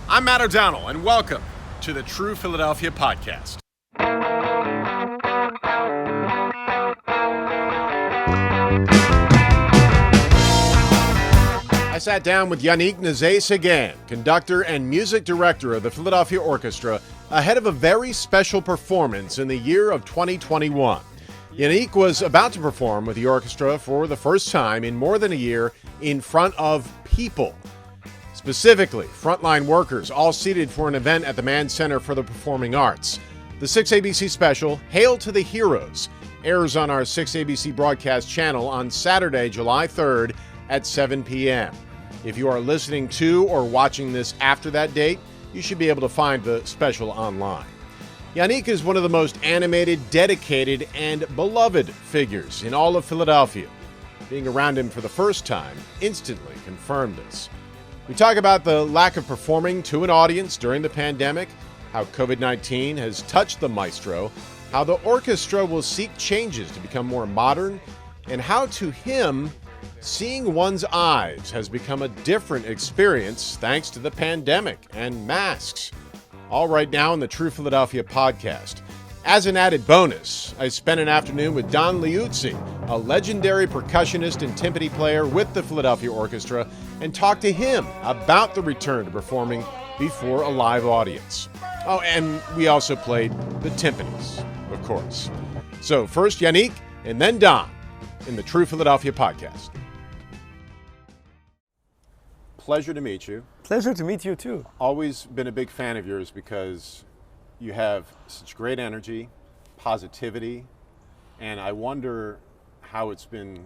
I'm Matt O'Donnell, and welcome to the True Philadelphia Podcast. I sat down with Yannick Nézet-Séguin, conductor and music director of the Philadelphia Orchestra, ahead of a very special performance in the year of 2021. Yannick was about to perform with the orchestra for the first time in more than a year in front of people. Specifically, frontline workers, all seated for an event at the Mann Center for the Performing Arts. The 6ABC special, Hail to the Heroes, airs on our 6ABC broadcast channel on Saturday, July 3rd at 7 p.m. If you are listening to or watching this after that date, you should be able to find the special online. Yannick is one of the most animated, dedicated, and beloved figures in all of Philadelphia. Being around him for the first time instantly confirmed this. We talk about the lack of performing to an audience during the pandemic, how COVID-19 has touched the maestro, how the orchestra will seek changes to become more modern, and how to him, seeing one's eyes has become a different experience thanks to the pandemic and masks. All right now in the True Philadelphia Podcast. As an added bonus, I spent an afternoon with Don Liuzzi, a legendary percussionist and timpani player with the Philadelphia Orchestra, and talked to him about the return to performing before a live audience. Oh, and we also played the timpanis, of course. So first Yannick, and then Don in the True Philadelphia Podcast. Pleasure to meet you. Pleasure to meet you too. Always been a big fan of yours because you have such great energy, positivity, and I wonder how it's been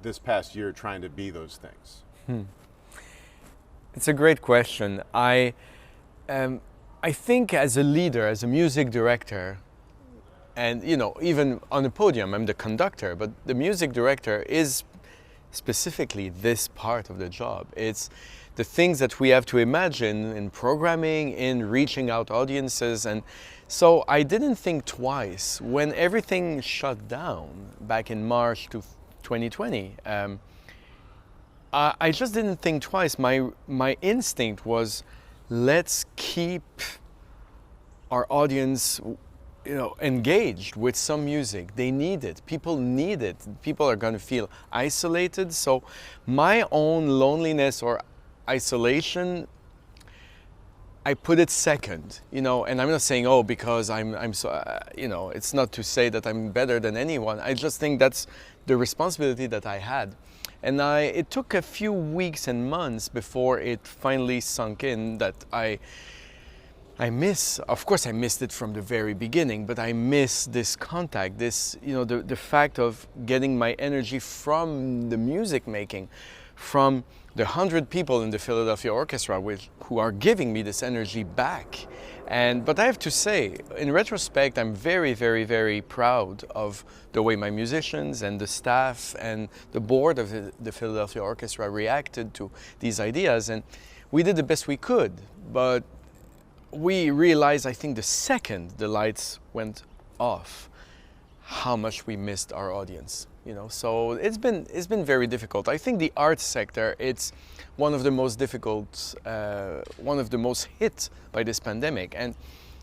this past year trying to be those things. It's a great question. I think as a leader, as a music director, and even on the podium, I'm the conductor, but the music director is specifically this part of the job. It's the things that we have to imagine in programming, in reaching out audiences. And so I didn't think twice. When everything shut down back in March to 2020, I just didn't think twice. My instinct was, let's keep our audience engaged with some music. They need it. People need it. People are going to feel isolated. So my own loneliness or isolation, I put it second, and I'm not saying, because I'm so, it's not to say that I'm better than anyone. I just think that's the responsibility that I had. And it took a few weeks and months before it finally sunk in that I miss, of course I missed it from the very beginning, but I miss this contact, this, the fact of getting my energy from the music making, from the 100 people in the Philadelphia Orchestra who are giving me this energy back. But I have to say, in retrospect, I'm very, very, very proud of the way my musicians and the staff and the board of the Philadelphia Orchestra reacted to these ideas. And we did the best we could, but we realized, I think the second the lights went off, how much we missed our audience. So it's been very difficult. I think the arts sector, it's one of the most difficult, one of the most hit by this pandemic. And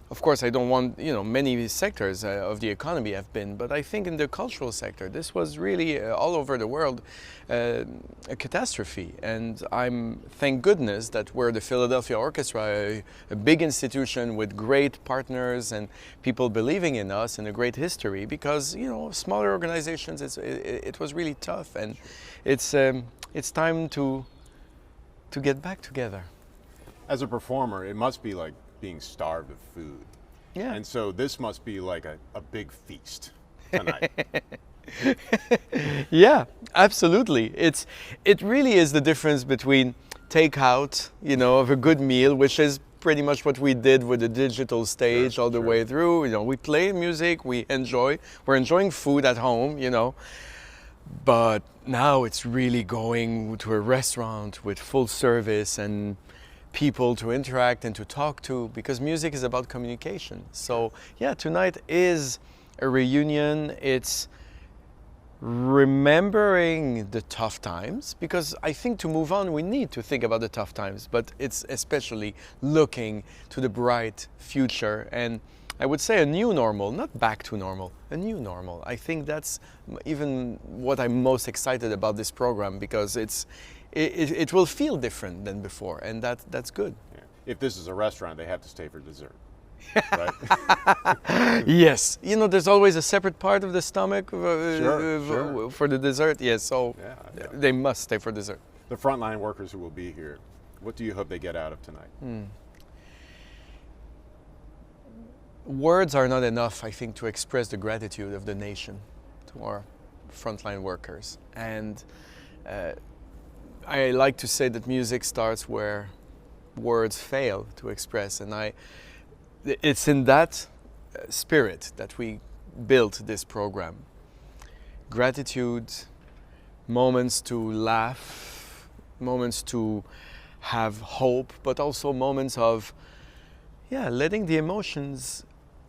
of course, I don't want, many sectors of the economy have been, but I think in the cultural sector, this was really all over the world a catastrophe. And thank goodness that we're the Philadelphia Orchestra, a big institution with great partners and people believing in us and a great history, because, smaller organizations, it was really tough. And it's time to get back together. As a performer, it must be like being starved of food. Yeah. And so this must be like a big feast tonight. Yeah, absolutely. It really is the difference between takeout, of a good meal, which is pretty much what we did with the digital stage all the way through. We play music, we're enjoying food at home, but now it's really going to a restaurant with full service and people to interact and to talk to, because music is about communication. So yeah, tonight is a reunion. It's remembering the tough times, because I think to move on we need to think about the tough times, but it's especially looking to the bright future, and I would say a new normal, not back to normal, a new normal. I think that's even what I'm most excited about this program, because it will feel different than before, and that's good. Yeah. If this is a restaurant, they have to stay for dessert. Right? Yes, you know, there's always a separate part of the stomach Sure. for the dessert. Yes, so Yeah. they must stay for dessert. The frontline workers who will be here, what do you hope they get out of tonight? Words are not enough, I think, to express the gratitude of the nation to our frontline workers. And I like to say that music starts where words fail to express, and it's in that spirit that we built this program. Gratitude, moments to laugh, moments to have hope, but also moments of letting the emotions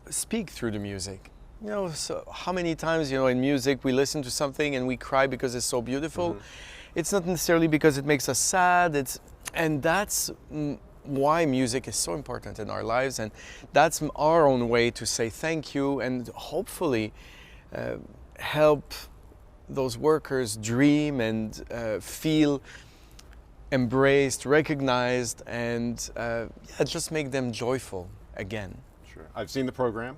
speak through the music. You know, so how many times, you know, in music we listen to something and we cry because it's so beautiful. Mm-hmm. It's not necessarily because it makes us sad. And that's why music is so important in our lives, and that's our own way to say thank you and hopefully help those workers dream and feel embraced, recognized, and just make them joyful again. Sure. I've seen the program.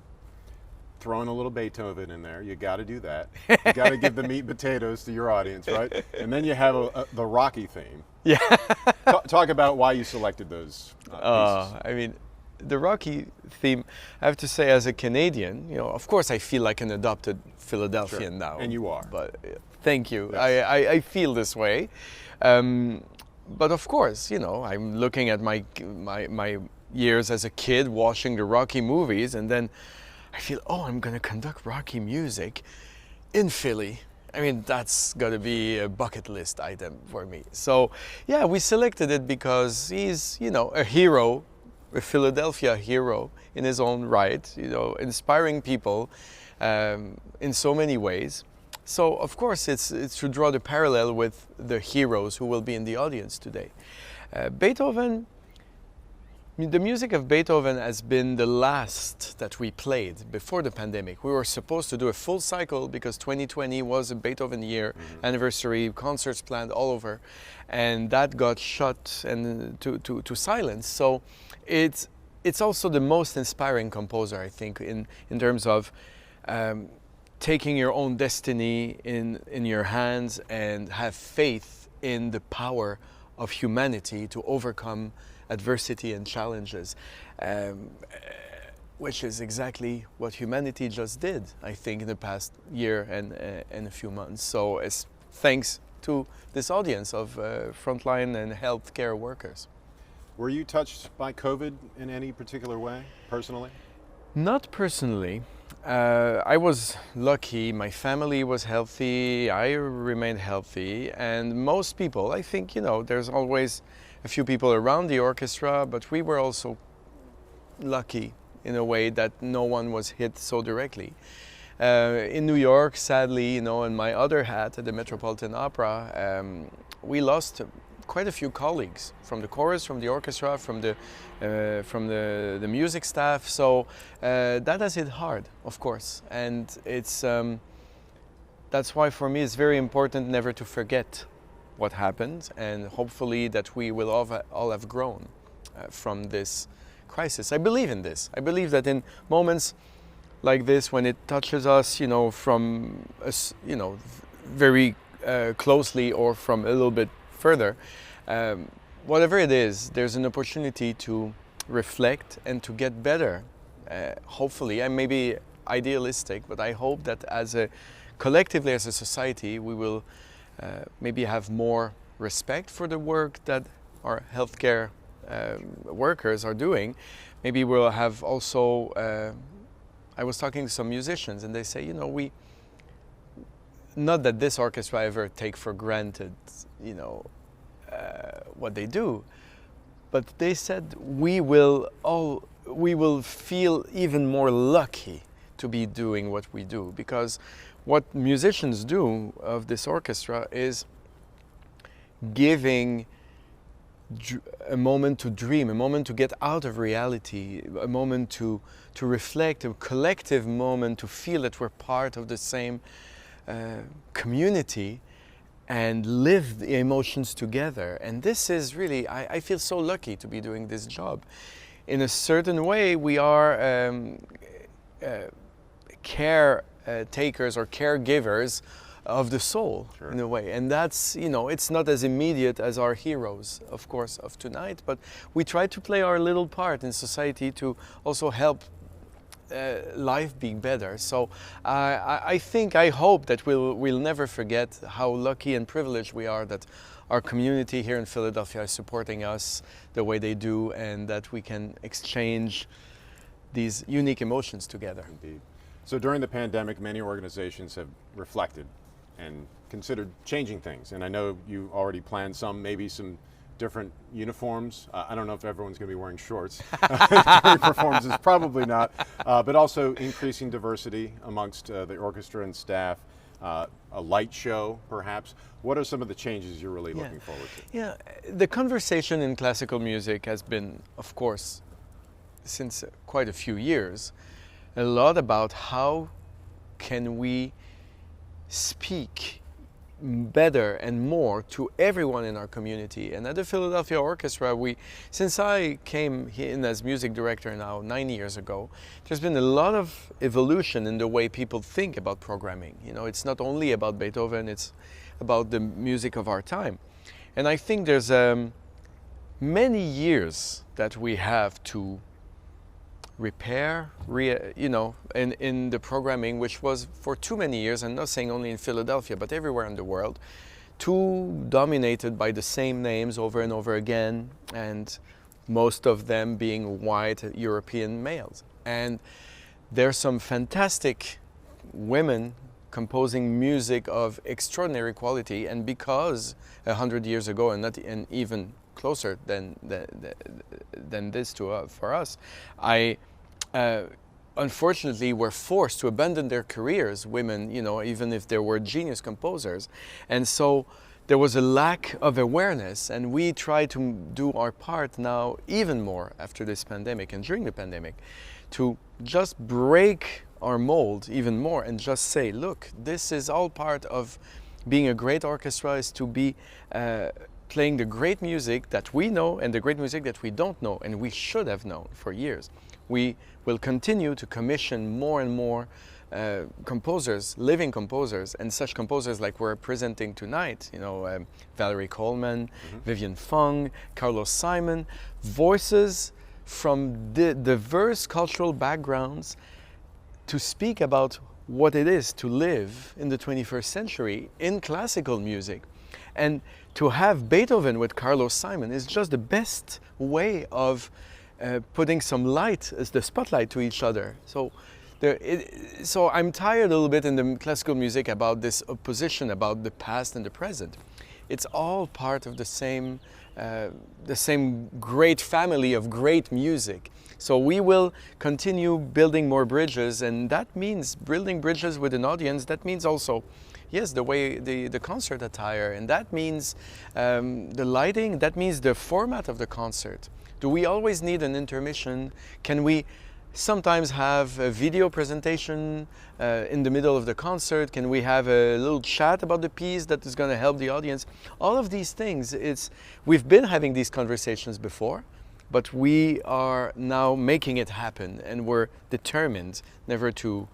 Throwing a little Beethoven in there, you got to do that. You got to give the meat and potatoes to your audience, right? And then you have the Rocky theme. Yeah. Talk about why you selected those pieces. I mean, the Rocky theme, I have to say, as a Canadian, you know, of course I feel like an adopted Philadelphian now. And you are. But thank you. Yes. I feel this way. But of course, you know, I'm looking at my years as a kid watching the Rocky movies, and then I feel, I'm going to conduct Rocky music in Philly. I mean, that's got to be a bucket list item for me. So, yeah, we selected it because he's, you know, a hero, a Philadelphia hero in his own right, you know, inspiring people in so many ways. So, of course, it's to draw the parallel with the heroes who will be in the audience today. Beethoven, the music of Beethoven has been the last that we played before the pandemic. We were supposed to do a full cycle because 2020 was a Beethoven year, anniversary, concerts planned all over, and that got shut and to silence. So it's also the most inspiring composer, I think, in terms of taking your own destiny in your hands and have faith in the power of humanity to overcome adversity and challenges, which is exactly what humanity just did, I think, in the past year and a few months. So it's thanks to this audience of frontline and healthcare workers. Were you touched by COVID in any particular way, personally? Not personally. I was lucky, my family was healthy, I remained healthy, and most people, I think, you know, there's always a few people around the orchestra, but we were also lucky in a way that no one was hit so directly. In New York, sadly, you know, in my other hat at the Metropolitan Opera, we lost quite a few colleagues from the chorus, from the orchestra, from the music staff. So that has hit hard, of course, and it's that's why for me it's very important never to forget what happened, and hopefully that we will all have grown from this crisis. I believe in this. I believe that in moments like this, when it touches us, you know, from us, you know, very closely or from a little bit further, whatever it is, there's an opportunity to reflect and to get better. Hopefully, I may be idealistic, but I hope that collectively as a society, we will maybe have more respect for the work that our healthcare workers are doing. Maybe we'll have also, I was talking to some musicians and they say, you know, not that this orchestra ever take for granted, you know, what they do, but they said we will feel even more lucky to be doing what we do, because what musicians do of this orchestra is giving a moment to dream, a moment to get out of reality, a moment to reflect, a collective moment to feel that we're part of the same community and live the emotions together. And this is really, I feel so lucky to be doing this job. In a certain way, we are caretakers or caregivers of the soul, sure, in a way. And that's, you know, it's not as immediate as our heroes, of course, of tonight, but we try to play our little part in society to also help life be better. So I hope that we'll never forget how lucky and privileged we are that our community here in Philadelphia is supporting us the way they do, and that we can exchange these unique emotions together. Indeed. So during the pandemic, many organizations have reflected and considered changing things. And I know you already planned maybe some different uniforms. I don't know if everyone's going to be wearing shorts during performances, probably not. But also increasing diversity amongst the orchestra and staff, a light show perhaps. What are some of the changes you're really looking forward to? Yeah, the conversation in classical music has been, of course, since quite a few years, a lot about how can we speak better and more to everyone in our community. And at the Philadelphia Orchestra, since I came in as music director now 9 years ago, there's been a lot of evolution in the way people think about programming. You know, it's not only about Beethoven, it's about the music of our time. And I think there's many years that we have to repair, in the programming, which was for too many years, and not saying only in Philadelphia, but everywhere in the world, too dominated by the same names over and over again, and most of them being white European males. And there's some fantastic women composing music of extraordinary quality, and because 100 years ago, and even closer than this for us, unfortunately were forced to abandon their careers, women, even if they were genius composers. And so there was a lack of awareness, and we try to do our part now even more after this pandemic and during the pandemic to just break our mold even more and just say, look, this is all part of being a great orchestra, is to be playing the great music that we know and the great music that we don't know and we should have known for years. We will continue to commission more and more composers, living composers, and such composers like we're presenting tonight, Valerie Coleman, Vivian Fung, Carlos Simon, voices from diverse cultural backgrounds to speak about what it is to live in the 21st century in classical music. And to have Beethoven with Carlos Simon is just the best way of putting some light, as the spotlight, to each other. So I'm tired a little bit in the classical music about this opposition about the past and the present. It's all part of the same great family of great music. So we will continue building more bridges, and that means building bridges with an audience. That means also, yes, the way the concert attire, and that means the lighting, that means the format of the concert. Do we always need an intermission? Can we sometimes have a video presentation in the middle of the concert? Can we have a little chat about the piece that is going to help the audience? All of these things, we've been having these conversations before, but we are now making it happen, and we're determined never to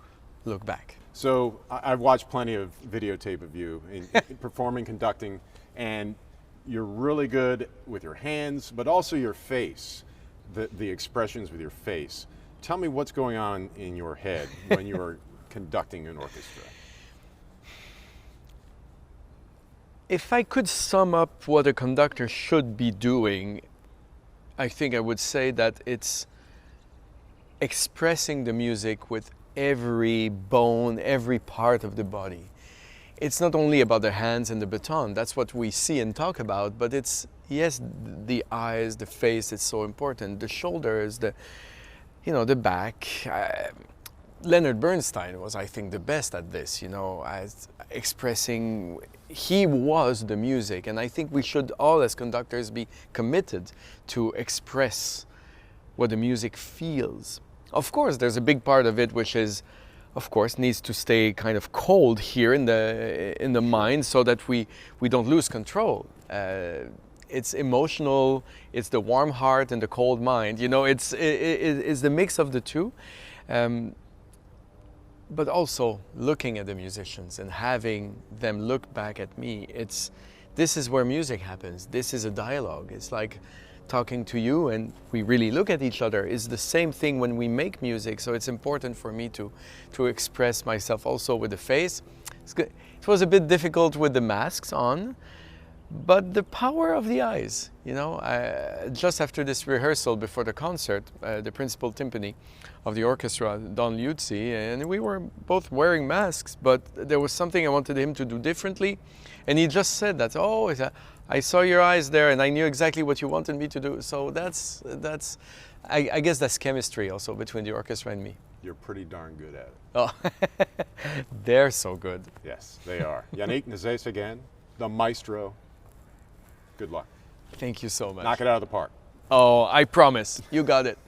look back. So I've watched plenty of videotape of you in performing, conducting, and you're really good with your hands, but also your face, the expressions with your face. Tell me what's going on in your head when you're conducting an orchestra. If I could sum up what a conductor should be doing, I think I would say that it's expressing the music with every bone, every part of the body. It's not only about the hands and the baton, that's what we see and talk about, but it's, yes, the eyes, the face is so important, the shoulders, the back, Leonard Bernstein was, I think, the best at this, you know, as expressing, he was the music. And I think we should all, as conductors, be committed to express what the music feels. Of course, there's a big part of it which is, of course, needs to stay kind of cold here in the mind so that we don't lose control. It's emotional, it's the warm heart and the cold mind. You know, it's the mix of the two. But also looking at the musicians and having them look back at me. This is where music happens. This is a dialogue. It's like talking to you and we really look at each other. It's the same thing when we make music. So it's important for me to express myself also with the face. It was a bit difficult with the masks on, but the power of the eyes, you know. Just after this rehearsal before the concert, the principal timpani of the orchestra, Don Liuzzi, and we were both wearing masks, but there was something I wanted him to do differently. And he just said that, oh, I saw your eyes there and I knew exactly what you wanted me to do. So I guess that's chemistry also between the orchestra and me. You're pretty darn good at it. Oh, they're so good. Yes, they are. Yannick Nézet-Séguin, the maestro. Good luck. Thank you so much. Knock it out of the park. Oh, I promise. You got it.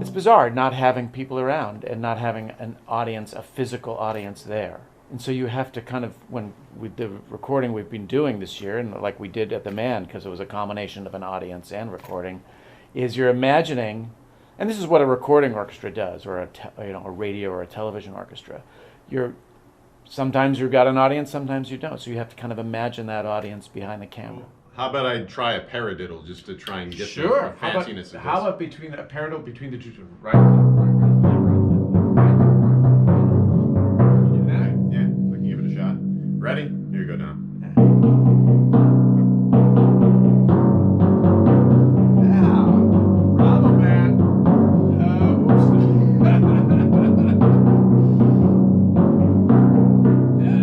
It's bizarre not having people around and not having an audience, a physical audience there. And so you have to kind of, with the recording we've been doing this year, and like we did at the Mann, because it was a combination of an audience and recording, is you're imagining, and this is what a recording orchestra does, or a radio or a television orchestra. Sometimes you've got an audience, sometimes you don't. So you have to kind of imagine that audience behind the camera. How about I try a paradiddle just to try and get Sure. the fanciness of this? How about between a paradiddle between the two, right? Yeah, we can give it a shot. Ready? Here you go, Don. Bravo, man.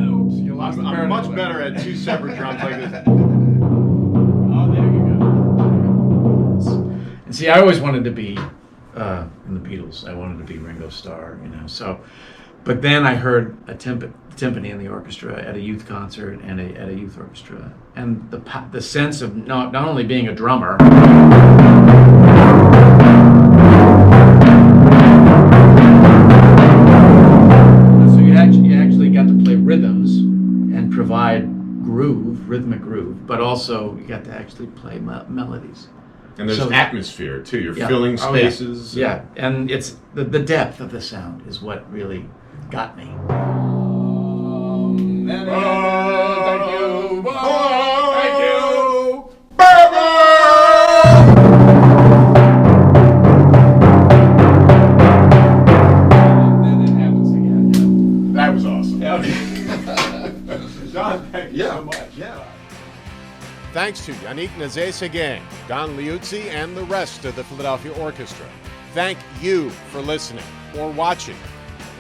Oops, you lost the I'm much better at two separate drums like this. Oh, there you go. And see, I always wanted to be in the Beatles. I wanted to be Ringo Starr, you know. So, but then I heard a timpani in the orchestra at a youth concert and at a youth orchestra, and the sense of not only being a drummer. So you actually got to play rhythms and provide rhythmic groove, but also you got to actually play melodies. And there's atmosphere too. You're Yeah. filling spaces. Yeah, and it's the depth of the sound is what really got me. Thank you. Thank you. And then it happens again. That was awesome. Okay. Don, thank you Yeah. so much. Yeah. Thanks to Yannick Nézet-Séguin, Don Liuzzi, and the rest of the Philadelphia Orchestra. Thank you for listening or watching.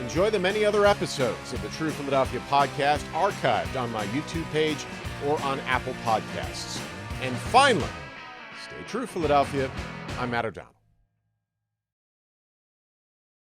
Enjoy the many other episodes of the True Philadelphia podcast archived on my YouTube page or on Apple Podcasts. And finally, stay true, Philadelphia. I'm Matt O'Donnell.